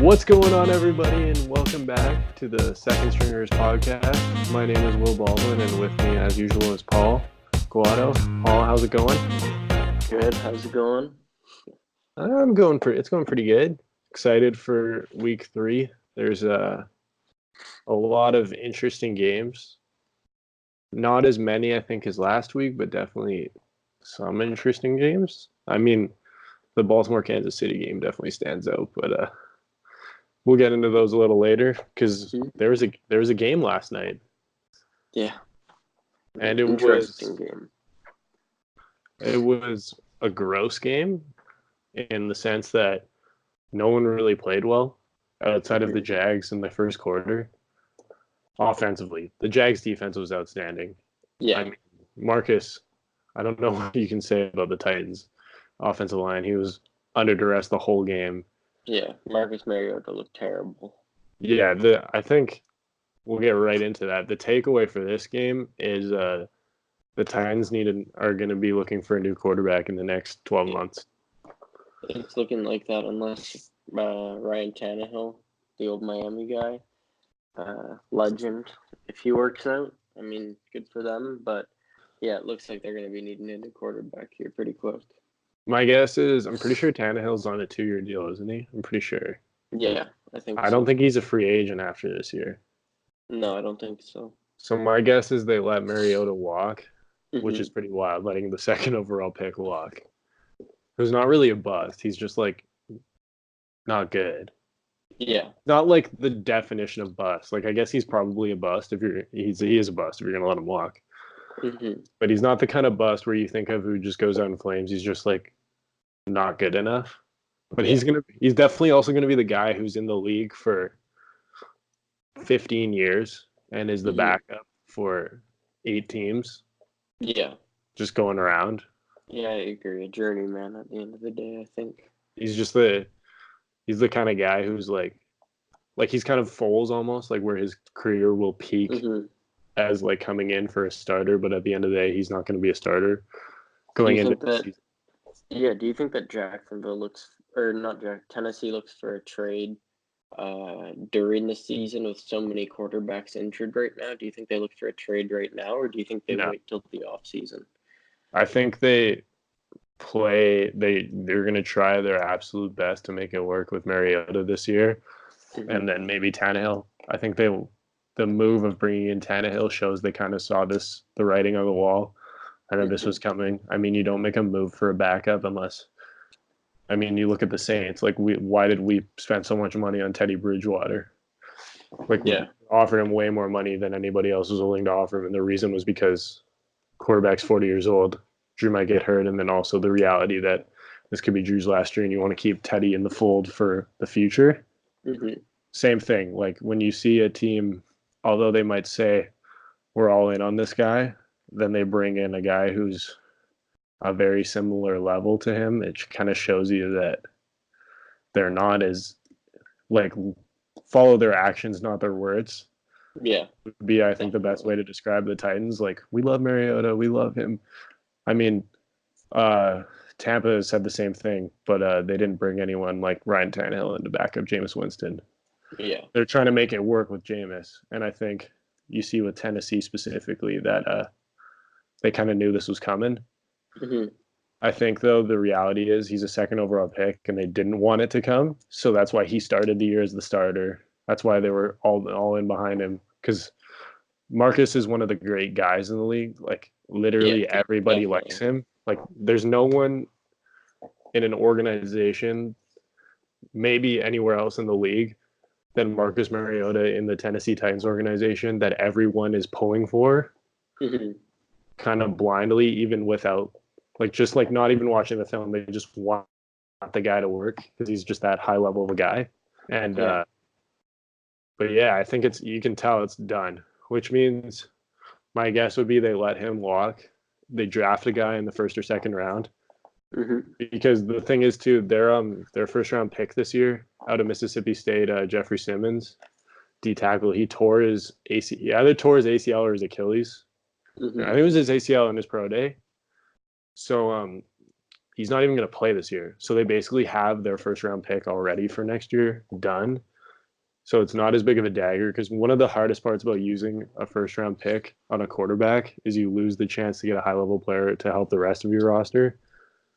What's going on, everybody, and welcome back to the Second Stringers podcast. My name is Will Baldwin, and with me, as usual, is Paul Guado. Paul, how's it going? Good. How's it going? It's going pretty good. Excited for week 3. There's a lot of interesting games. Not as many, I think, as last week, but definitely some interesting games. I mean, the Baltimore-Kansas City game definitely stands out, but we'll get into those a little later because there was a game last night. Yeah. And Interesting game. It was a gross game in the sense that no one really played well outside of the Jags in the first quarter. Offensively, the Jags defense was outstanding. Yeah. I mean, Marcus, I don't know what you can say about the Titans offensive line. He was under duress the whole game. Yeah, Marcus Mariota looked terrible. Yeah, I think we'll get right into that. The takeaway for this game is the Titans are going to be looking for a new quarterback in the next 12 months. It's looking like that unless Ryan Tannehill, the old Miami guy, legend, if he works out. I mean, good for them, but yeah, it looks like they're going to be needing a new quarterback here pretty quick. My guess is I'm pretty sure Tannehill's on a 2-year deal, isn't he? I'm pretty sure. Yeah, I think I don't think he's a free agent after this year. No, I don't think so. So my guess is they let Mariota walk, which is pretty wild, letting the second overall pick walk. Who's not really a bust. He's just like not good. Yeah. Not like the definition of bust. Like I guess he's probably a bust he is a bust if you're gonna let him walk. But he's not the kind of bust where you think of who just goes out in flames. He's just like not good enough. But he's definitely also gonna be the guy who's in the league for 15 years and is the backup for 8 teams. Yeah. Just going around. Yeah, I agree. A journeyman at the end of the day, I think. He's the kind of guy who's like he's kind of Foles almost, like where his career will peak as like coming in for a starter, but at the end of the day, he's not going to be a starter going into the season. Yeah, do you think that Tennessee looks for a trade during the season with so many quarterbacks injured right now? Do you think they look for a trade right now, or do you think they wait till the off season? I think they're going to try their absolute best to make it work with Mariota this year, and then maybe Tannehill. I think the move of bringing in Tannehill shows they kind of saw the writing on the wall. I know this was coming. I mean, you don't make a move for a backup unless. I mean, you look at the Saints. Like, why did we spend so much money on Teddy Bridgewater? Like, we offered him way more money than anybody else was willing to offer him, and the reason was because quarterback's 40 years old. Drew might get hurt, and then also the reality that this could be Drew's last year, and you want to keep Teddy in the fold for the future. Same thing. Like when you see a team, although they might say we're all in on this guy, then they bring in a guy who's a very similar level to him. It kind of shows you that they're not as like follow their actions, not their words. Yeah, would be I think the best way to describe the Titans. Like we love Mariota, we love him. I mean, Tampa said the same thing, but they didn't bring anyone like Ryan Tannehill in to back up Jameis Winston. Yeah. They're trying to make it work with Jameis. And I think you see with Tennessee specifically that they kind of knew this was coming. I think, though, the reality is he's a second overall pick, and they didn't want it to come. So that's why he started the year as the starter. That's why they were all in behind him, because Marcus is one of the great guys in the league. Like, literally everybody likes him. Like, there's no one in an organization, maybe anywhere else in the league, than Marcus Mariota in the Tennessee Titans organization that everyone is pulling for kind of blindly, even without, like, just like not even watching the film. They just want the guy to work because he's just that high level of a guy. And, but yeah, I think you can tell it's done, which means my guess would be they let him walk. They draft a guy in the first or second round. Because the thing is, too, their first round pick this year out of Mississippi State, Jeffrey Simmons, D tackle, he tore his ACL. He either tore his ACL or his Achilles. I think it was his ACL in his pro day. So he's not even going to play this year. So they basically have their first round pick already for next year done. So it's not as big of a dagger because one of the hardest parts about using a first round pick on a quarterback is you lose the chance to get a high level player to help the rest of your roster.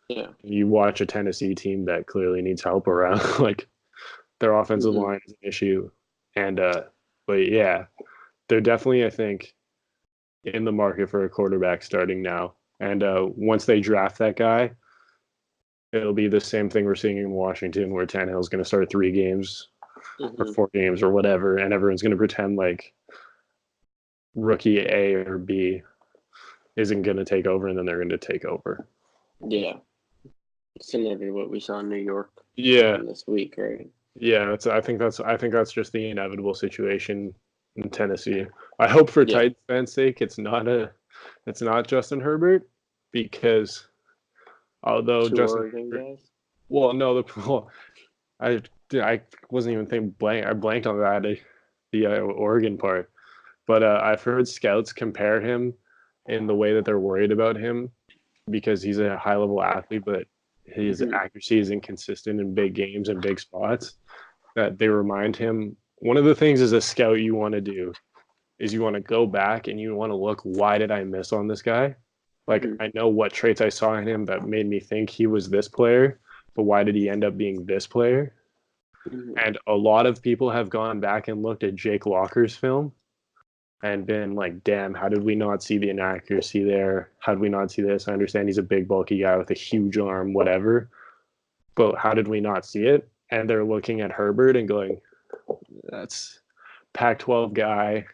Yeah. You watch a Tennessee team that clearly needs help around, like their offensive line is an issue. And, but yeah, they're definitely, I think, in the market for a quarterback starting now. And once they draft that guy, it'll be the same thing we're seeing in Washington where Tannehill's going to start 3 games or 4 games or whatever, and everyone's going to pretend like rookie A or B isn't going to take over, and then they're going to take over. Yeah. Similar to what we saw in New York. Yeah. This week, right? Yeah, I think that's just the inevitable situation in Tennessee. I hope for Titans fans' sake it's not Justin Herbert, because although Justin Herbert, well, no, I wasn't even thinking I blanked on that the Oregon part, but I've heard scouts compare him in the way that they're worried about him because he's a high level athlete, but his accuracy is inconsistent in big games and big spots. That they remind him, one of the things as a scout you want to do is you want to go back and you want to look, why did I miss on this guy? Like, I know what traits I saw in him that made me think he was this player, but why did he end up being this player? And a lot of people have gone back and looked at Jake Locker's film and been like, damn, how did we not see the inaccuracy there? How did we not see this? I understand he's a big, bulky guy with a huge arm, whatever. But how did we not see it? And they're looking at Herbert and going, that's Pac-12 guy,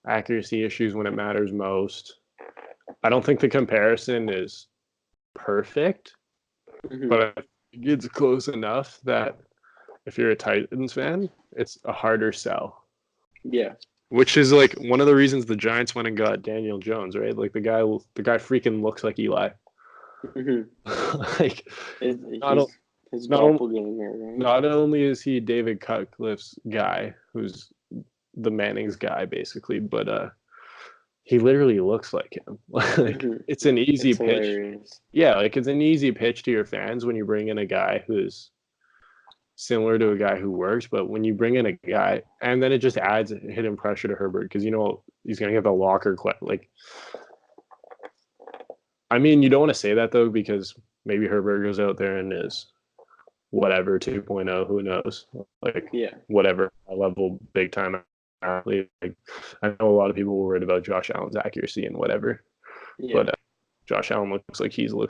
accuracy issues when it matters most. I don't think the comparison is perfect, but I think it's close enough that if you're a Titans fan, it's a harder sell. Yeah. Which is like one of the reasons the Giants went and got Daniel Jones, right? Like the guy freaking looks like Eli. Like his doppelganger, right? Not only is he David Cutcliffe's guy, who's the Manning's guy basically, but he literally looks like him. Like it's an easy pitch. Hilarious. Yeah, like it's an easy pitch to your fans when you bring in a guy who's similar to a guy who works, but when you bring in a guy, and then it just adds hidden pressure to Herbert because he's gonna get the locker like. I mean, you don't want to say that though because maybe Herbert goes out there and is whatever 2.0, who knows? Like whatever level big time athlete. Like, I know a lot of people were worried about Josh Allen's accuracy and whatever, but Josh Allen looks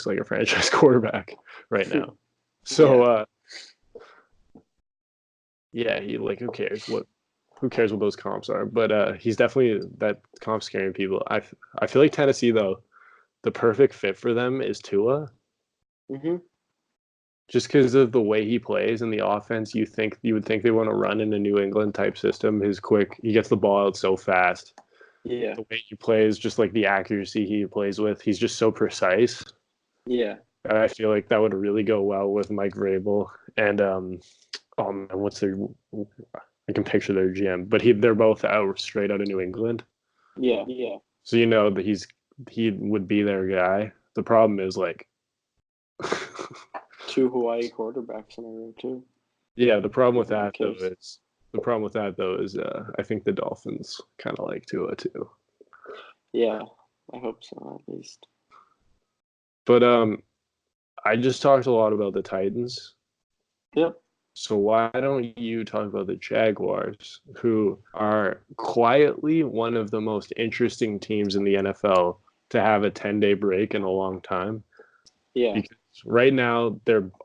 like a franchise quarterback right now. So. Yeah, who cares what those comps are? But he's definitely that comp scaring people. I feel like Tennessee though, the perfect fit for them is Tua. Just because of the way he plays and the offense, you would think they want to run in a New England type system. He gets the ball out so fast. Yeah. The way he plays, just like the accuracy he plays with, he's just so precise. Yeah. And I feel like that would really go well with Mike Vrabel and oh man, what's their? I can picture their GM, but they're both straight out of New England. Yeah. So that he would be their guy. The problem is like 2 Hawaii quarterbacks in a row too. Yeah, the problem with that though is I think the Dolphins kind of like Tua too. Yeah, I hope so at least. But I just talked a lot about the Titans. Yep. So why don't you talk about the Jaguars, who are quietly one of the most interesting teams in the NFL to have a 10-day break in a long time? Yeah. Because right now,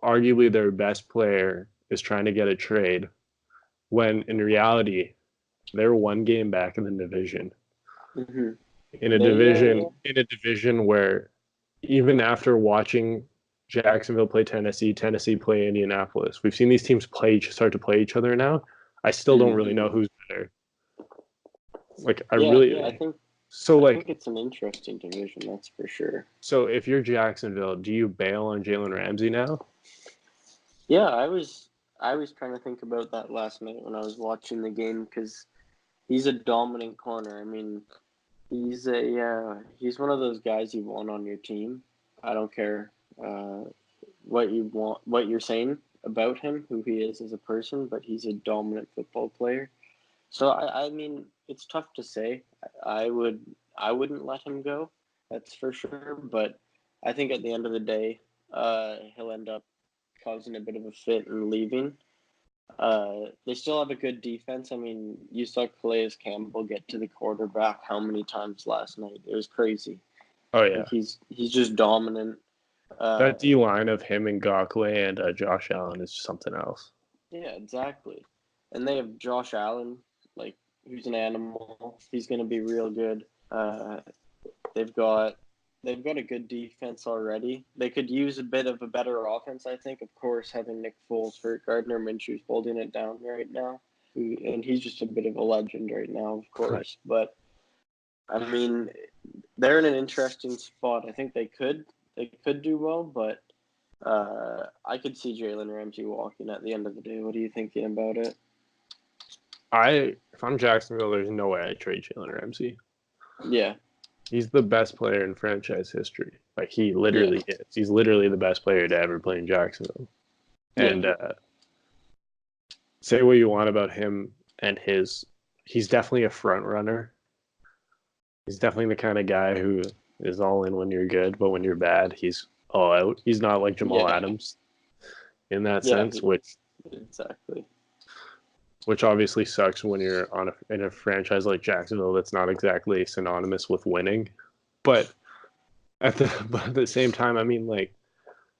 arguably their best player is trying to get a trade, when in reality, they're 1 game back in the division. In a division where even after watching Jacksonville play Tennessee play Indianapolis, we've seen these teams start to play each other now. I still don't really know who's better. Like I think it's an interesting division, that's for sure. So if you're Jacksonville, do you bail on Jalen Ramsey now? Yeah, I was trying to think about that last night when I was watching the game because he's a dominant corner. I mean, he's one of those guys you want on your team. I don't care what you're saying about him, who he is as a person, but he's a dominant football player. So I mean, it's tough to say. I wouldn't let him go. That's for sure. But I think at the end of the day, he'll end up causing a bit of a fit and leaving. They still have a good defense. I mean, you saw Calais Campbell get to the quarterback how many times last night? It was crazy. Oh yeah, Like he's just dominant. that D line of him and Gockley and Josh Allen is something else. Yeah, exactly. And they have Josh Allen, like who's an animal. He's going to be real good. They've got a good defense already. They could use a bit of a better offense, I think. Of course, having Nick Foles hurt, Gardner Minshew's holding it down right now, and he's just a bit of a legend right now, of course. Right. But I mean, they're in an interesting spot. I think they could do well, but I could see Jalen Ramsey walking at the end of the day. What are you thinking about it? If I'm Jacksonville, there's no way I trade Jalen Ramsey. Yeah. He's the best player in franchise history. Like, he literally is. He's literally the best player to ever play in Jacksonville. And say what you want about him and he's definitely a front runner. He's definitely the kind of guy who is all in when you're good, but when you're bad, he's all out. He's not like Jamal Adams in that sense, which obviously sucks when you're in a franchise like Jacksonville that's not exactly synonymous with winning. But at the same time, I mean, like,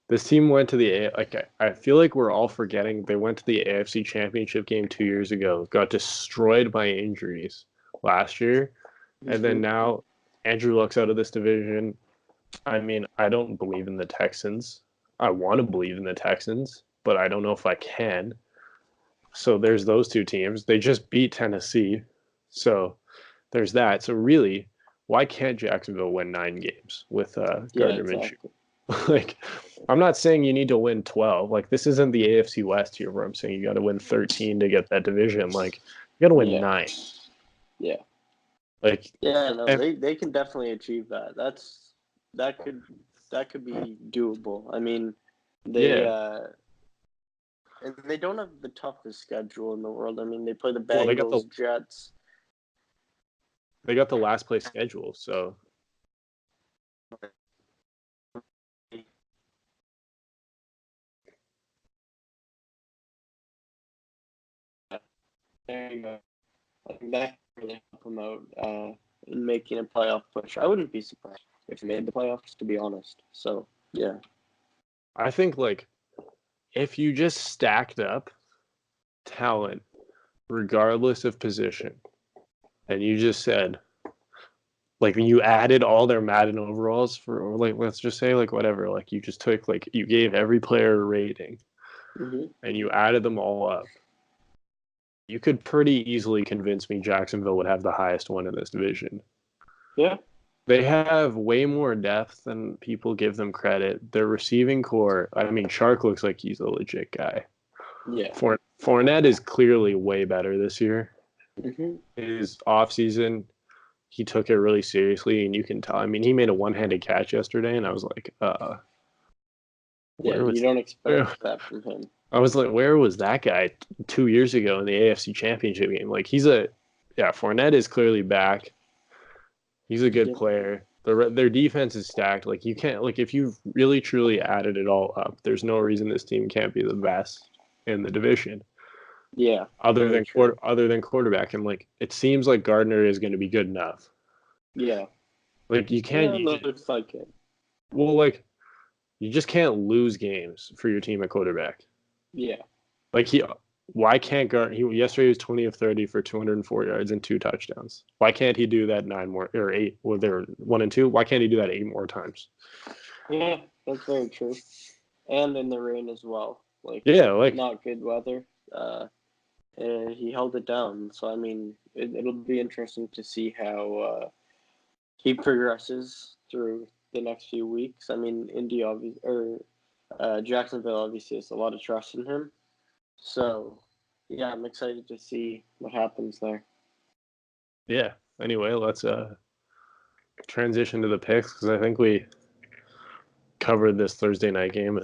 this team went to I feel like we're all forgetting they went to the AFC Championship game 2 years ago, got destroyed by injuries last year, and then now Andrew looks out of this division. I mean, I don't believe in the Texans. I want to believe in the Texans, but I don't know if I can. So there's those two teams. They just beat Tennessee. So there's that. So really, why can't Jacksonville win 9 games with Gardner Minshew? Like, I'm not saying you need to win 12. Like, this isn't the AFC West here where I'm saying you got to win 13 to get that division. Like, you got to win 9. Yeah. Like, they can definitely achieve that. That could be doable. I mean, and they don't have the toughest schedule in the world. I mean, they play the Bengals, Jets. They got the last place schedule, so. There you go. I think that can really help them out in making a playoff push. I wouldn't be surprised if they made the playoffs, to be honest. So, yeah. I think, like, if you just stacked up talent regardless of position, and you just said, like, you added all their Madden overalls for, like, let's just say, like, whatever, like, you just took, like, you gave every player a rating, and you added them all up, you could pretty easily convince me Jacksonville would have the highest one in this division. Yeah. They have way more depth than people give them credit. Their receiving core, I mean, Chark looks like he's a legit guy. Yeah. Fournette is clearly way better this year. His offseason, he took it really seriously, and you can tell. I mean, he made a one-handed catch yesterday, and I was like, you don't expect that from him. I was like, where was that guy 2 years ago in the AFC Championship game? Like, Fournette is clearly back. He's a good player. Their defense is stacked. Like, you can't, like, if you really truly added it all up, there's no reason this team can't be the best in the division. Yeah. Other than quarterback, and, like, it seems like Gardner is going to be good enough. Yeah. Like, you can't. Looks like it. Well, like, you just can't lose games for your team at quarterback. Yeah. Like, why can't Gardner? Yesterday he was 20 of 30 for 204 yards and 2 touchdowns. Why can't he do that 9 more or 8? Well, they're 1 and 2. Why can't he do that 8 more times? Yeah, that's very true. And in the rain as well. Like, not good weather. He held it down. So I mean, it'll be interesting to see how he progresses through the next few weeks. I mean, Jacksonville obviously has a lot of trust in him. So, yeah, I'm excited to see what happens there. Yeah. Anyway, let's transition to the picks, because I think we cover this Thursday night game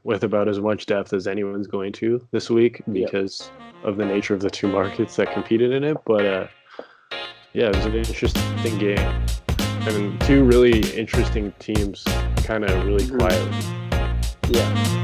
with about as much depth as anyone's going to this week because of the nature of the two markets that competed in it. But yeah, it was an interesting game. And two really interesting teams kind of really quietly. Yeah.